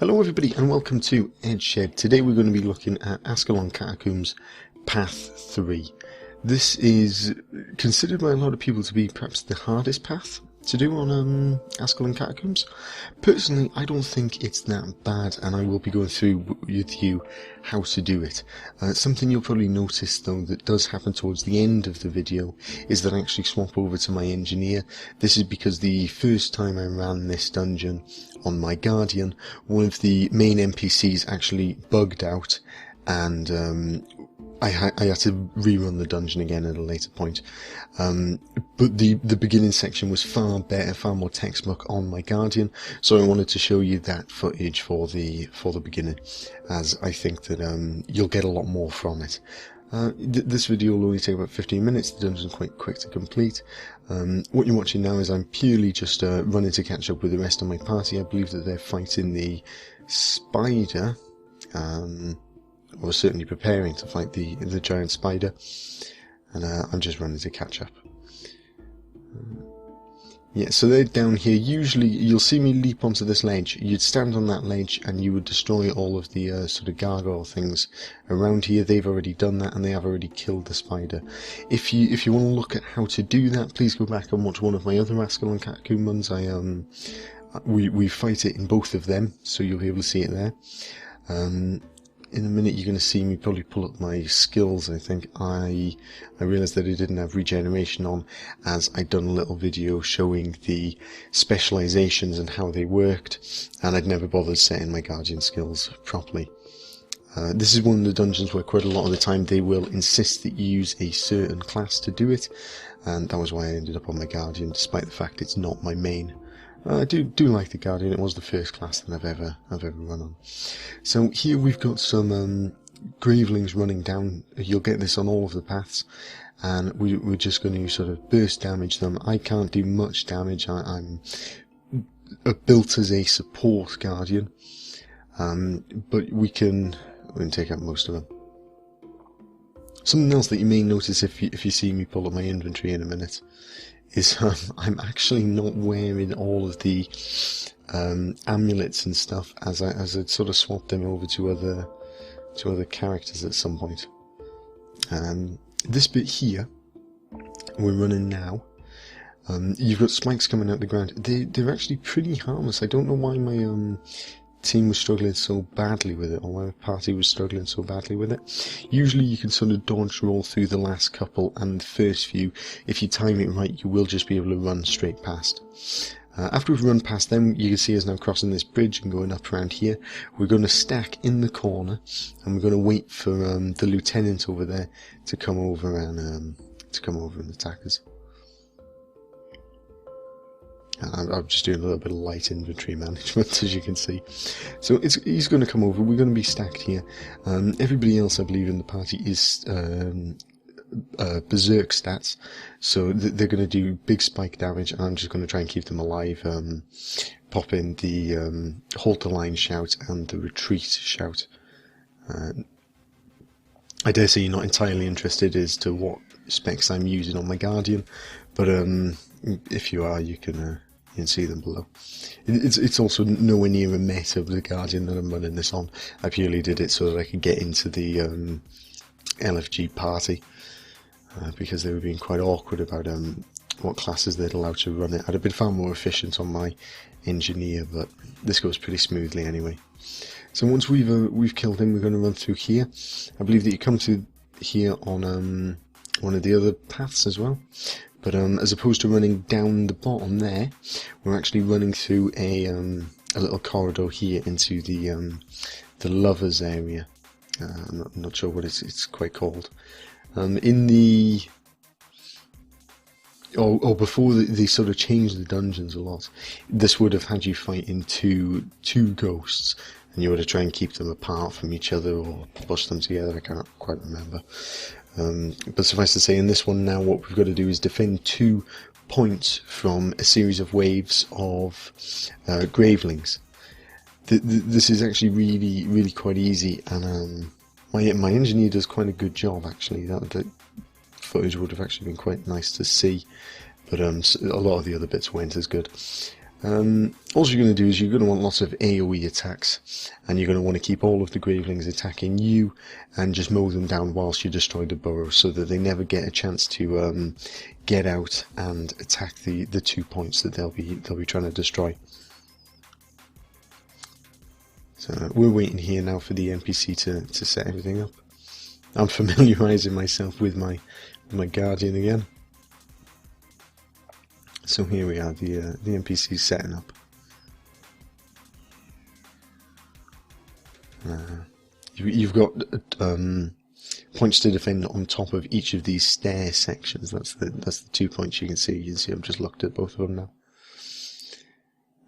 Hello everybody and welcome to Eddzshed. Today we're going to be looking at Ascalonian Catacombs Path 3. This is considered by a lot of people to be perhaps the hardest path to do on Ascalonian Catacombs. Personally, I don't think it's that bad, and I will be going through with you how to do it. Something you'll probably notice though that does happen towards the end of the video is that I actually swap over to my engineer. This is because the first time I ran this dungeon on my Guardian, one of the main NPCs actually bugged out, and I had to rerun the dungeon again at a later point. But the beginning section was far better, far more textbook on my Guardian, so I wanted to show you that footage for the beginning, as I think that you'll get a lot more from it. This video will only take about 15 minutes, the dungeon's quite quick to complete. What you're watching now is I'm purely just running to catch up with the rest of my party. I believe that they're fighting the spider, or certainly preparing to fight the giant spider, and I'm just running to catch up. Yeah, so they're down here. Usually you'll see me leap onto this ledge. You'd stand on that ledge and you would destroy all of the sort of gargoyle things around here. They've already done that and they have already killed the spider. If you want to look at how to do that, please go back and watch one of my other Ascalonian Catacomb ones. We fight it in both of them, so you'll be able to see it there. In a minute you're going to see me probably pull up my skills. I think I realised that I didn't have regeneration on, as I'd done a little video showing the specialisations and how they worked, and I'd never bothered setting my Guardian skills properly. This is one of the dungeons where quite a lot of the time they will insist that you use a certain class to do it, and that was why I ended up on my Guardian, despite the fact it's not my main. I do like the Guardian. It was the first class that I've ever run on. So here we've got some gravelings running down. You'll get this on all of the paths, and we're just going to sort of burst damage them. I can't do much damage. I'm built as a support Guardian, but we can take out most of them. Something else that you may notice if you see me pull up my inventory in a minute is I'm actually not wearing all of the amulets and stuff, as I'd sort of swapped them over to other characters at some point. This bit here we're running now, you've got spikes coming out the ground. They're actually pretty harmless. I don't know why my team was struggling so badly with it, or my party was struggling so badly with it. Usually you can sort of dodge roll through the last couple and the first few. If you time it right, you will just be able to run straight past. After we've run past them, you can see us now crossing this bridge and going up around here. We're going to stack in the corner, and we're going to wait for the lieutenant over there to come over and attack us. I'm just doing a little bit of light inventory management, as you can see. So he's going to come over. We're going to be stacked here. Everybody else, I believe, in the party is berserk stats, so they're going to do big spike damage, and I'm just going to try and keep them alive. Pop in the hold the line shout and the retreat shout. I dare say you're not entirely interested as to what specs I'm using on my Guardian, but if you are, you can see them below. It's also nowhere near a meta of the Guardian that I'm running this on. I purely did it so that I could get into the LFG party, because they were being quite awkward about what classes they'd allow to run it. I'd have been far more efficient on my engineer, but this goes pretty smoothly anyway. So once we've killed him, we're going to run through here. I believe that you come to here on one of the other paths as well. But as opposed to running down the bottom there, we're actually running through a little corridor here into the lovers area. I'm not sure what it's quite called. In the before they sort of changed the dungeons a lot, this would have had you fighting two ghosts, and you would have tried and keep them apart from each other or push them together. I can't quite remember. But suffice to say, in this one now, what we've got to do is defend 2 points from a series of waves of gravelings. This is actually really quite easy, and my engineer does quite a good job actually. That footage would have actually been quite nice to see, but a lot of the other bits weren't as good. All you're going to do is you're going to want lots of AoE attacks, and you're going to want to keep all of the Gravelings attacking you and just mow them down whilst you destroy the burrows, so that they never get a chance to get out and attack the 2 points that they'll be trying to destroy. So we're waiting here now for the NPC to set everything up. I'm familiarising myself with my Guardian again. So here we are, the NPC setting up. You've got points to defend on top of each of these stair sections. That's the 2 points you can see. You can see I've just looked at both of them now.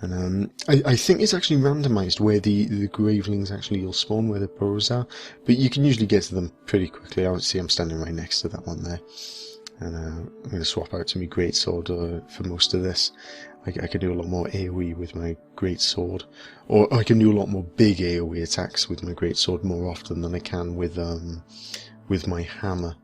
And I think it's actually randomised where the Gravelings actually will spawn, where the burrows are, but you can usually get to them pretty quickly. I would see I'm standing right next to that one there. And I'm going to swap out to my greatsword for most of this. I can do a lot more AoE with my greatsword, or I can do a lot more big AoE attacks with my greatsword more often than I can with my hammer.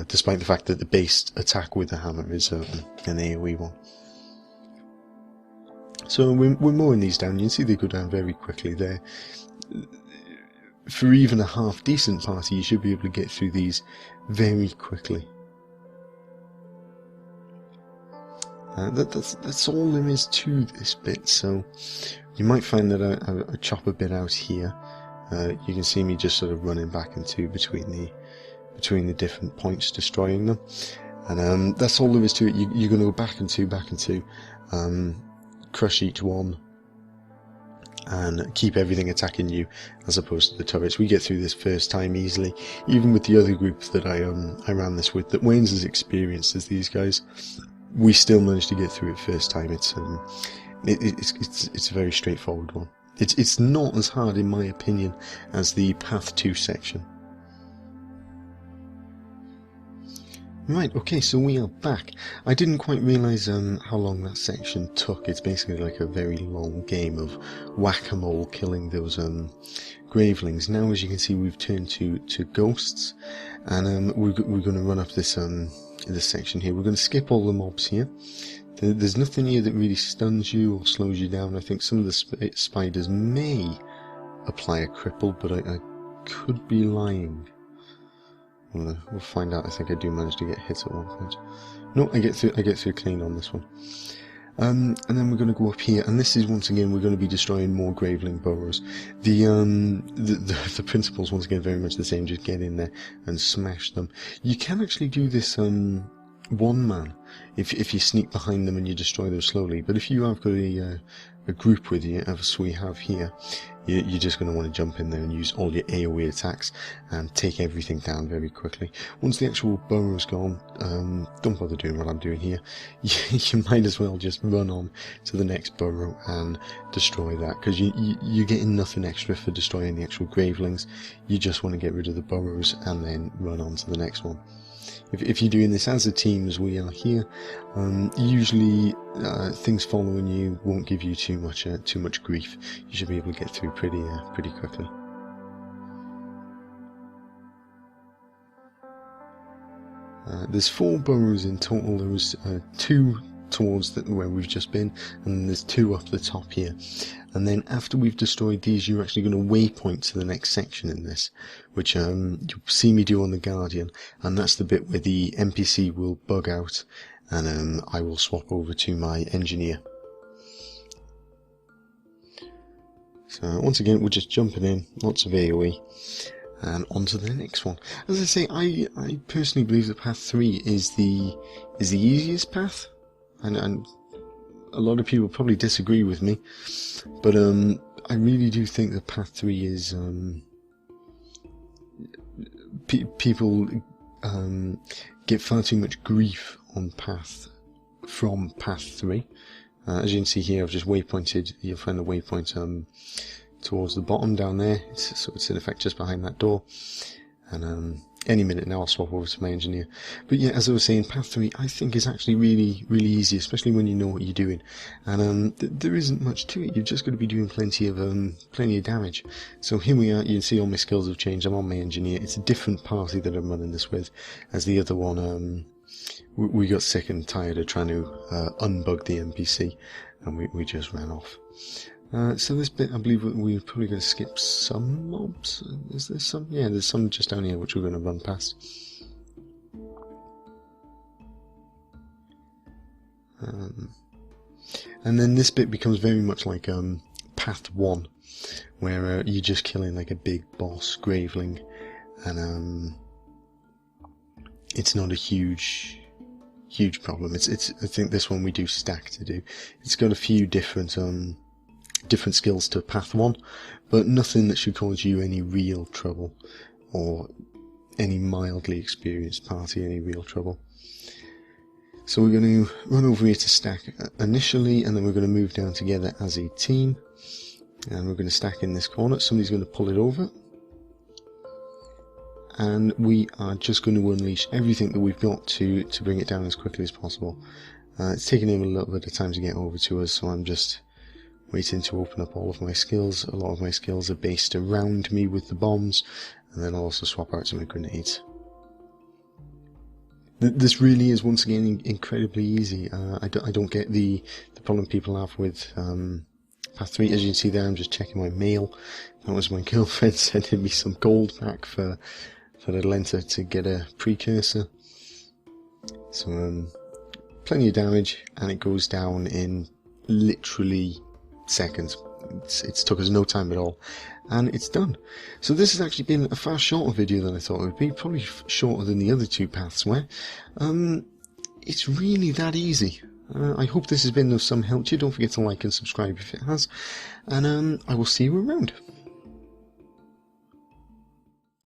Despite the fact that the base attack with the hammer is an AoE one. So we're mowing these down. You can see they go down very quickly there. For even a half decent party, you should be able to get through these very quickly. That's all there is to this bit, so you might find that I chop a bit out here. You can see me just sort of running back and two between the different points, destroying them. And that's all there is to it. You're going to go back and two, crush each one, and keep everything attacking you as opposed to the turrets. We get through this first time easily, even with the other groups that I ran this with, that Wayne's as experienced as these guys. We still managed to get through it first time. It's a very straightforward one. It's not as hard, in my opinion, as the Path 2 section. Right, okay, so we are back. I didn't quite realise how long that section took. It's basically like a very long game of whack-a-mole killing those Gravelings. Now, as you can see, we've turned to ghosts, and we're going to run up this section here. We're going to skip all the mobs here. There's nothing here that really stuns you or slows you down. I think some of the spiders may apply a cripple, but I could be lying. We'll find out. I think I do manage to get hit at one point. No, I get through clean on this one. And then we're going to go up here, and this is once again we're going to be destroying more Graveling burrows. The principle's once again very much the same. Just get in there and smash them. You can actually do this one man if you sneak behind them and you destroy them slowly. But if you have got a group with you, as we have here, you're just going to want to jump in there and use all your AoE attacks and take everything down very quickly. Once the actual burrow's gone, don't bother doing what I'm doing here. You might as well just run on to the next burrow and destroy that, because you're getting nothing extra for destroying the actual Gravelings. You just want to get rid of the burrows and then run on to the next one. If you're doing this as a team, as we are here, usually things following you won't give you too much grief. You should be able to get through pretty quickly. There's 4 burrows in total. There was 2 towards where we've just been, and there's 2 up the top here. And then after we've destroyed these, you're actually going to waypoint to the next section in this, which you'll see me do on the Guardian, and that's the bit where the NPC will bug out, and I will swap over to my Engineer. So once again, we're just jumping in, lots of AoE, and on to the next one. As I say, I personally believe that Path 3 is the easiest path, and a lot of people probably disagree with me, but I really do think that Path 3 is people get far too much grief on from Path 3. As you can see here, I've just waypointed. You'll find the waypoint towards the bottom down there. So it's in effect just behind that door, and any minute now I'll swap over to my Engineer. But yeah, as I was saying, Path 3 I think is actually really easy, especially when you know what you're doing. And there isn't much to it. You've just got to be doing plenty of damage. So here we are. You can see all my skills have changed. I'm on my Engineer. It's a different party that I'm running this with, as the other one. We got sick and tired of trying to unbug the NPC, and we just ran off. So this bit, I believe we're probably going to skip some mobs. Is there some? Yeah, there's some just down here which we're going to run past. And then this bit becomes very much like Path 1, where you're just killing like a big boss graveling, and it's not a huge problem. I think this one we do stack to do. It's got a few different skills to Path 1, but nothing that should cause you any real trouble, or any mildly experienced party any real trouble. So we're going to run over here to stack initially, and then we're going to move down together as a team, and we're going to stack in this corner. Somebody's going to pull it over, and we are just going to unleash everything that we've got to bring it down as quickly as possible. It's taking him a little bit of time to get over to us, so I'm just waiting to open up all of my skills. A lot of my skills are based around me with the bombs, and then I'll also swap out some grenades. This really is, once again, incredibly easy. I don't get the problem people have with Path 3. As you can see there, I'm just checking my mail. That was my girlfriend sending me some gold back for the Lenta to get a precursor. So plenty of damage, and it goes down in literally seconds. It's took us no time at all, and it's done. So this has actually been a far shorter video than I thought it would be, probably shorter than the other two paths were. It's really that easy. I hope this has been of some help to you. Don't forget to like and subscribe if it has, and I will see you around.